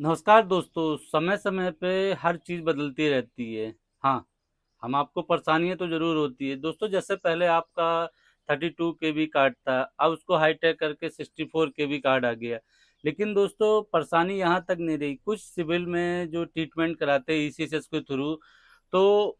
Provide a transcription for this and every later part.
नमस्कार दोस्तों, समय समय पे हर चीज़ बदलती रहती है। हाँ, हम आपको परेशानियाँ तो ज़रूर होती है। दोस्तों जैसे पहले आपका 32 केबी कार्ड था, अब उसको हाईटेक करके 64 केबी कार्ड आ गया। लेकिन दोस्तों परेशानी यहाँ तक नहीं रही, कुछ सिविल में जो ट्रीटमेंट कराते हैं ईसीएसएस के थ्रू, तो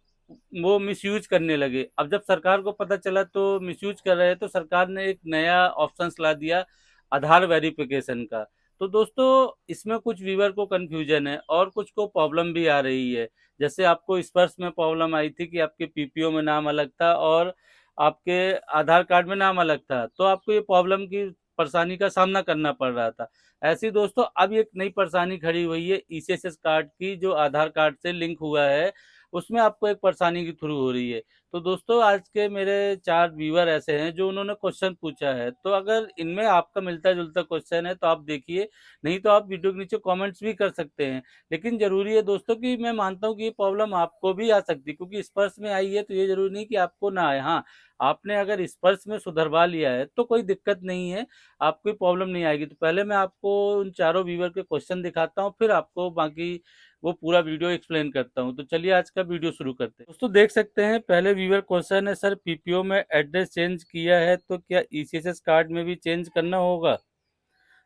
वो मिसयूज़ करने लगे। अब जब सरकार को पता चला तो मिसयूज़ कर रहे हैं, तो सरकार ने एक नया ऑप्शंस ला दिया आधार वेरिफिकेशन का। तो दोस्तों इसमें कुछ व्यूअर को कन्फ्यूजन है और कुछ को प्रॉब्लम भी आ रही है। जैसे आपको स्पर्श में प्रॉब्लम आई थी कि आपके पीपीओ में नाम अलग था और आपके आधार कार्ड में नाम अलग था, तो आपको ये प्रॉब्लम की परेशानी का सामना करना पड़ रहा था। ऐसे ही दोस्तों अब एक नई परेशानी खड़ी हुई है ईसीएसएस कार्ड की, जो आधार कार्ड से लिंक हुआ है, उसमें आपको एक परेशानी की थ्रू हो रही है। तो दोस्तों आज के मेरे 4 व्यूअर ऐसे हैं जो उन्होंने क्वेश्चन पूछा है, तो अगर इनमें आपका मिलता-जुलता क्वेश्चन है तो आप देखिए, नहीं तो आप वीडियो के नीचे कमेंट्स भी कर सकते हैं। लेकिन ज़रूरी है दोस्तों कि मैं मानता हूँ कि ये प्रॉब्लम आपको भी आ सकती है, क्योंकि स्पर्श में आई है तो ये ज़रूरी नहीं कि आपको ना आए। हाँ, आपने अगर स्पर्श में सुधरवा लिया है तो कोई दिक्कत नहीं है, आपको कोई प्रॉब्लम नहीं आएगी। तो पहले मैं आपको उन चारों व्यूअर के क्वेश्चन दिखाता हूँ, फिर आपको बाकी वो पूरा वीडियो एक्सप्लेन करता हूँ। तो चलिए आज का वीडियो शुरू करते हैं। दोस्तों देख सकते हैं पहले व्यूअर क्वेश्चन है, सर पीपीओ में एड्रेस चेंज किया है तो क्या ईसीएसएस कार्ड में भी चेंज करना होगा?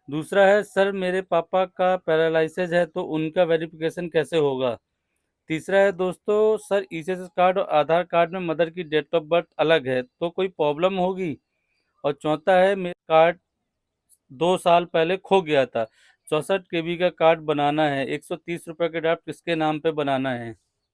दूसरा है, सर मेरे पापा का पैरालिसिस है तो उनका वेरिफिकेशन कैसे होगा? तीसरा है दोस्तों, सर ईसीएसएस कार्ड और आधार कार्ड में मदर की डेट ऑफ बर्थ अलग है तो कोई प्रॉब्लम होगी? और चौथा है, मेरा कार्ड 2 साल पहले खो गया था, 64 केबी का कार्ड बनाना है, 130 रुपये के ड्राफ्ट किसके नाम पे बनाना है?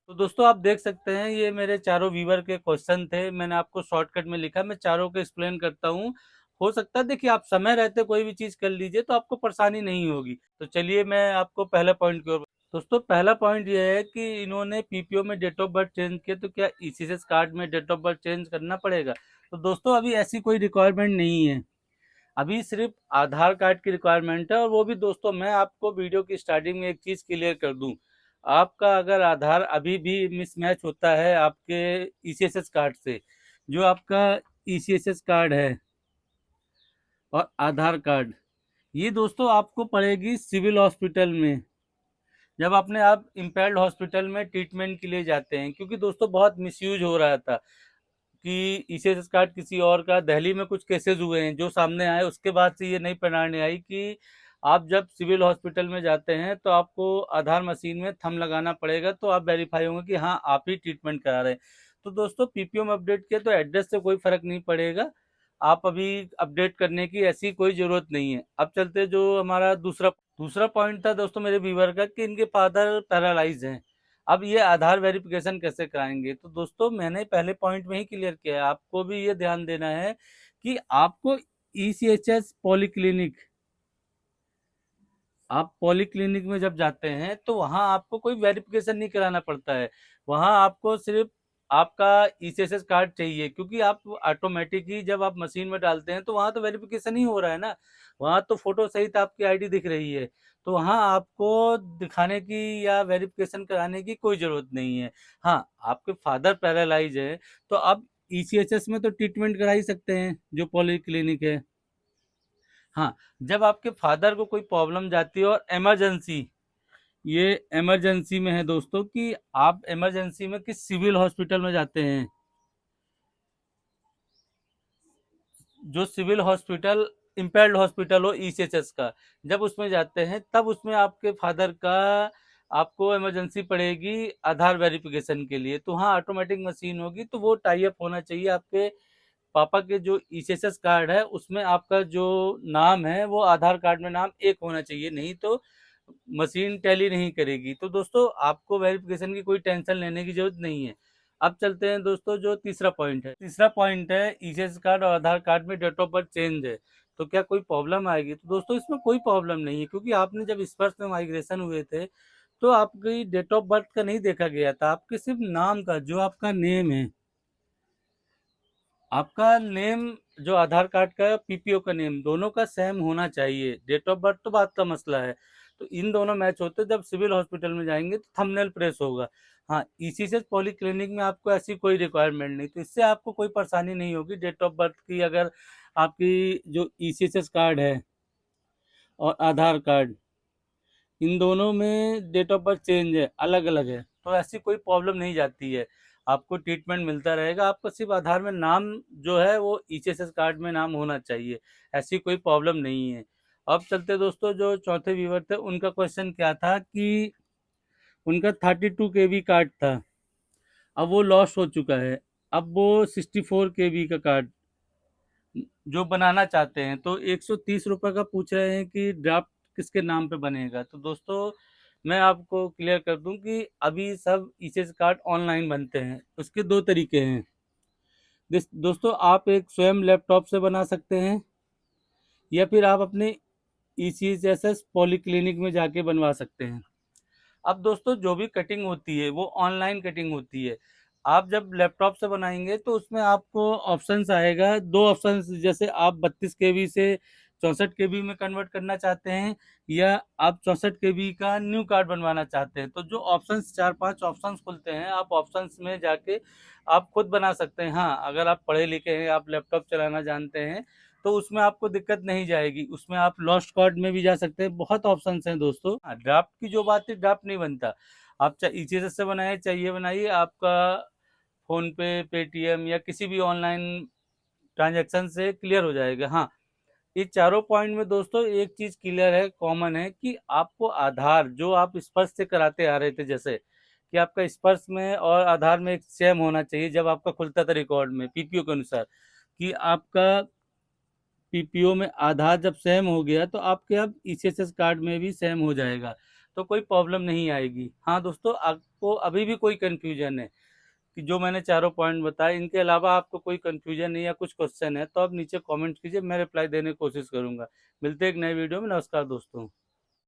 तो दोस्तों आप देख सकते हैं ये मेरे चारों व्यूवर के क्वेश्चन थे, मैंने आपको शॉर्टकट में लिखा, मैं चारों को एक्सप्लेन करता हूँ। हो सकता है देखिए आप समय रहते कोई भी चीज़ कर लीजिए तो आपको परेशानी नहीं होगी। तो चलिए मैं आपको पहला पॉइंट की ओर। दोस्तों पहला पॉइंट ये है कि इन्होंने पीपीओ में डेट ऑफ बर्थ चेंज किया तो क्या ईसीएस कार्ड में डेट ऑफ बर्थ चेंज करना पड़ेगा? तो दोस्तों अभी ऐसी कोई रिक्वायरमेंट नहीं है, अभी सिर्फ आधार कार्ड की रिक्वायरमेंट है। और वो भी दोस्तों मैं आपको वीडियो की स्टार्टिंग में एक चीज़ क्लियर कर दूं, आपका अगर आधार अभी भी मिसमैच होता है आपके ईसीएसएस कार्ड से, जो आपका ईसीएसएस कार्ड है और आधार कार्ड, ये दोस्तों आपको पड़ेगी सिविल हॉस्पिटल में, जब अपने आप इम्पेयर्ड हॉस्पिटल में ट्रीटमेंट के लिए जाते हैं। क्योंकि दोस्तों बहुत मिसयूज हो रहा था कि ईसीएस कार्ड किसी और का, दिल्ली में कुछ केसेस हुए हैं जो सामने आए, उसके बाद से ये नई प्रणाली आई कि आप जब सिविल हॉस्पिटल में जाते हैं तो आपको आधार मशीन में थंब लगाना पड़ेगा, तो आप वेरीफाई होंगे कि हाँ आप ही ट्रीटमेंट करा रहे हैं। तो दोस्तों पीपीओ में अपडेट किया तो एड्रेस से कोई फर्क नहीं पड़ेगा, आप अभी अपडेट करने की ऐसी कोई ज़रूरत नहीं है। अब चलते जो हमारा दूसरा दूसरा पॉइंट था दोस्तों मेरे व्यूवर का, कि इनके फादर पैरालाइज हैं, अब ये आधार वेरिफिकेशन कैसे कराएंगे? तो दोस्तों मैंने पहले पॉइंट में ही क्लियर किया है, आपको भी ये ध्यान देना है कि आपको ईसीएचएस पॉलीक्लिनिक, आप पॉलीक्लिनिक में जब जाते हैं तो वहाँ आपको कोई वेरिफिकेशन नहीं कराना पड़ता है, वहाँ आपको सिर्फ आपका ईसीएसएस कार्ड चाहिए। क्योंकि आप ऑटोमेटिक ही जब आप मशीन में डालते हैं तो वहाँ तो वेरिफिकेशन ही हो रहा है ना, वहाँ तो फोटो सहित आपकी आईडी दिख रही है, तो वहाँ आपको दिखाने की या वेरिफिकेशन कराने की कोई ज़रूरत नहीं है। हाँ, आपके फादर पैरालाइज है तो आप ईसीएचएस में तो ट्रीटमेंट करा ही सकते हैं जो पॉलीक्लिनिक है। हाँ, जब आपके फादर को कोई प्रॉब्लम जाती है और इमरजेंसी, ये इमरजेंसी में है दोस्तों, कि आप इमरजेंसी में किस सिविल हॉस्पिटल में जाते हैं, जो सिविल हॉस्पिटल इम्पेयर्ड हॉस्पिटल हो ईसीएचएस का, जब उसमें जाते हैं तब उसमें आपके फादर का आपको इमरजेंसी पड़ेगी आधार वेरिफिकेशन के लिए, तो हाँ ऑटोमेटिक मशीन होगी, तो वो टाई अप होना चाहिए आपके पापा के जो ईसीएसएस कार्ड है उसमें, आपका जो नाम है वो आधार कार्ड में नाम एक होना चाहिए, नहीं तो मशीन टैली नहीं करेगी। तो दोस्तों आपको वेरिफिकेशन की कोई टेंशन लेने की जरूरत नहीं है। अब चलते हैं दोस्तों जो तीसरा पॉइंट है, तीसरा पॉइंट है ईसीएस कार्ड और आधार कार्ड में डेट ऑफ बर्थ चेंज है तो क्या कोई प्रॉब्लम आएगी? तो दोस्तों इसमें कोई प्रॉब्लम नहीं है, क्योंकि आपने जब स्पर्श में माइग्रेशन हुए थे तो आपकी डेट ऑफ बर्थ का नहीं देखा गया था, आपके सिर्फ नाम का, जो आपका नेम है, आपका नेम, जो आधार कार्ड का पीपीओ का नेम, दोनों का सेम होना चाहिए। डेट ऑफ बर्थ तो बात का मसला है, तो इन दोनों मैच होते, जब सिविल हॉस्पिटल में जाएंगे तो थंबनेल प्रेस होगा। हाँ, इसी से पॉलीक्लिनिक में आपको ऐसी कोई रिक्वायरमेंट नहीं, तो इससे आपको कोई परेशानी नहीं होगी डेट ऑफ बर्थ की, अगर आपकी जो ईसीएसएस कार्ड है और आधार कार्ड, इन दोनों में डेट ऑफ बर्थ चेंज है, अलग अलग है, तो ऐसी कोई प्रॉब्लम नहीं जाती है। आपको ट्रीटमेंट मिलता रहेगा। आपका सिर्फ आधार में नाम जो है वो ईसीएसएस कार्ड में नाम होना चाहिए, ऐसी कोई प्रॉब्लम नहीं है। अब चलते दोस्तों, जो चौथे व्यूवर थे उनका क्वेश्चन क्या था कि उनका 32 KB कार्ड था, अब वो लॉस हो चुका है। अब वो 64 KB का कार्ड जो बनाना चाहते हैं, तो 130 रुपये का पूछ रहे हैं कि ड्राफ्ट किसके नाम पे बनेगा। तो दोस्तों मैं आपको क्लियर कर दूं कि अभी सब ईसीएस कार्ड ऑनलाइन बनते हैं। उसके दो तरीके हैं। दोस्तों आप एक स्वयं लैपटॉप से बना सकते हैं, या फिर आप अपने ईसीएसएस पॉलीक्लिनिक में जाके बनवा सकते हैं। अब दोस्तों जो भी कटिंग होती है वो ऑनलाइन कटिंग होती है। आप जब लैपटॉप से बनाएंगे तो उसमें आपको ऑप्शंस आएगा, दो ऑप्शंस, जैसे आप 32 KB से 64 KB में कन्वर्ट करना चाहते हैं, या आप 64 KB का न्यू कार्ड बनवाना चाहते हैं। तो जो ऑप्शंस, 4-5 ऑप्शंस खुलते हैं, आप ऑप्शंस में जाके आप खुद बना सकते हैं। हाँ, अगर आप पढ़े लिखे हैं, आप लैपटॉप चलाना जानते हैं, तो उसमें आपको दिक्कत नहीं जाएगी। उसमें आप लॉस्ट कार्ड में भी जा सकते हैं। बहुत ऑप्शंस हैं दोस्तों। हाँ, ड्राफ्ट की जो बात है, ड्राफ्ट नहीं बनता। आप चाहे ईसीएसएस से बनाइए, चाहे ये बनाइए, आपका फोन पे, पेटीएम या किसी भी ऑनलाइन ट्रांजैक्शन से क्लियर हो जाएगा। हाँ, ये चारों पॉइंट में दोस्तों एक चीज क्लियर है, कॉमन है, कि आपको आधार जो आप स्पर्श से कराते आ रहे थे, जैसे कि आपका स्पर्श में और आधार में एक सेम होना चाहिए। जब आपका खुलता था रिकॉर्ड में पीपीओ के अनुसार, कि आपका पीपीओ में आधार जब सेम हो गया तो आपके अब ईसीएसएस कार्ड में भी सेम हो जाएगा, तो कोई प्रॉब्लम नहीं आएगी। हाँ दोस्तों, आपको अभी भी कोई कंफ्यूजन है कि जो मैंने चारों पॉइंट बताए, इनके अलावा आपको कोई कंफ्यूजन है या कुछ क्वेश्चन है, तो आप नीचे कमेंट कीजिए, मैं रिप्लाई देने की कोशिश करूंगा। मिलते हैं एक नए वीडियो में। नमस्कार दोस्तों।